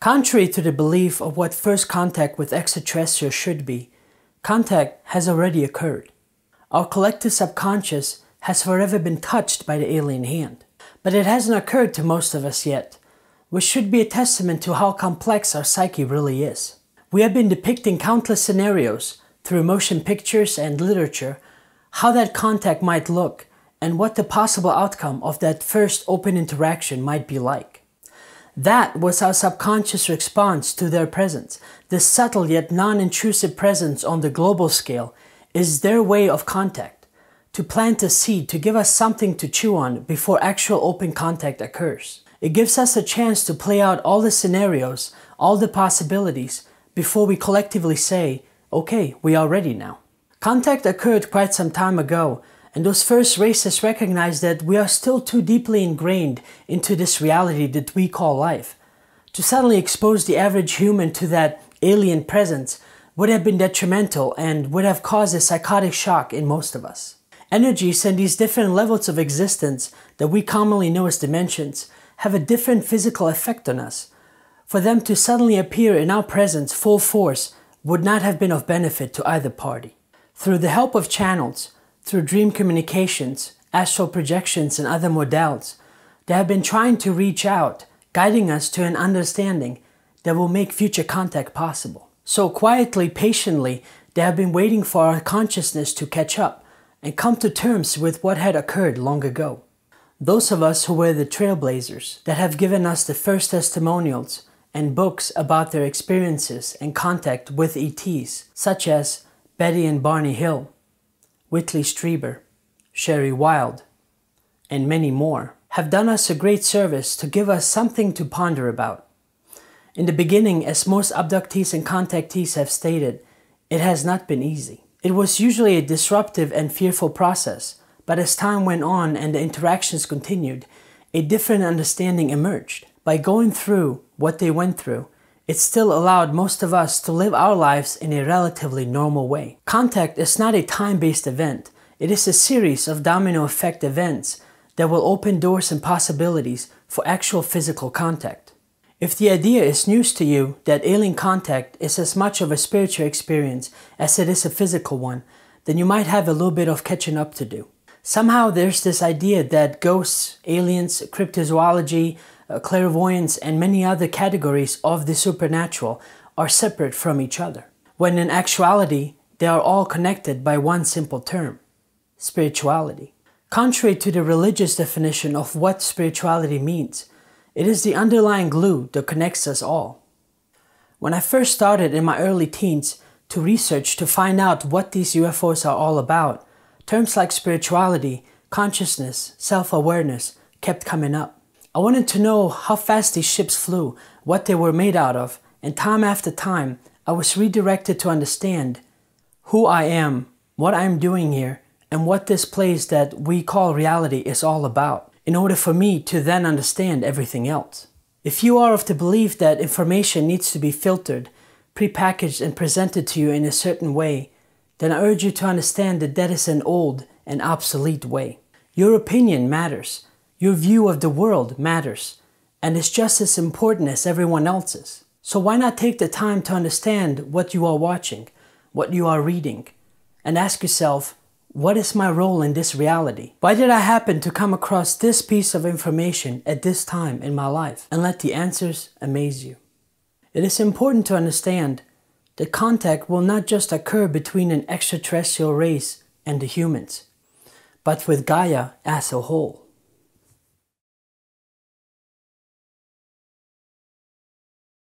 Contrary to the belief of what first contact with extraterrestrials should be, contact has already occurred. Our collective subconscious has forever been touched by the alien hand. But it hasn't occurred to most of us yet, which should be a testament to how complex our psyche really is. We have been depicting countless scenarios through motion pictures and literature, how that contact might look and what the possible outcome of that first open interaction might be like. That was our subconscious response to their presence. This subtle yet non-intrusive presence on the global scale is their way of contact, to plant a seed to give us something to chew on before actual open contact occurs. It gives us a chance to play out all the scenarios, all the possibilities, before we collectively say, okay, we are ready now. Contact occurred quite some time ago, and those first races recognized that we are still too deeply ingrained into this reality that we call life. To suddenly expose the average human to that alien presence would have been detrimental and would have caused a psychotic shock in most of us. Energies and these different levels of existence that we commonly know as dimensions have a different physical effect on us. For them to suddenly appear in our presence full force would not have been of benefit to either party. Through the help of channels, through dream communications, astral projections and other modalities, they have been trying to reach out, guiding us to an understanding that will make future contact possible. So quietly, patiently, they have been waiting for our consciousness to catch up and come to terms with what had occurred long ago. Those of us who were the trailblazers that have given us the first testimonials and books about their experiences and contact with ETs, such as Betty and Barney Hill, Whitley Strieber, Sherry Wilde, and many more, have done us a great service to give us something to ponder about. In the beginning, as most abductees and contactees have stated, it has not been easy. It was usually a disruptive and fearful process, but as time went on and the interactions continued, a different understanding emerged. By going through what they went through, it still allowed most of us to live our lives in a relatively normal way. Contact is not a time-based event. It is a series of domino effect events that will open doors and possibilities for actual physical contact. If the idea is news to you that alien contact is as much of a spiritual experience as it is a physical one, then you might have a little bit of catching up to do. Somehow there's this idea that ghosts, aliens, cryptozoology, clairvoyance, and many other categories of the supernatural are separate from each other, when in actuality they are all connected by one simple term: spirituality. Contrary to the religious definition of what spirituality means, it is the underlying glue that connects us all. When I first started in my early teens to research to find out what these UFOs are all about, terms like spirituality, consciousness, self-awareness kept coming up. I wanted to know how fast these ships flew, what they were made out of, and time after time, I was redirected to understand who I am, what I am doing here, and what this place that we call reality is all about, in order for me to then understand everything else. If you are of the belief that information needs to be filtered, prepackaged and presented to you in a certain way, then I urge you to understand that that is an old and obsolete way. Your opinion matters. Your view of the world matters, and is just as important as everyone else's. So why not take the time to understand what you are watching, what you are reading, and ask yourself, what is my role in this reality? Why did I happen to come across this piece of information at this time in my life? And let the answers amaze you. It is important to understand that contact will not just occur between an extraterrestrial race and the humans, but with Gaia as a whole.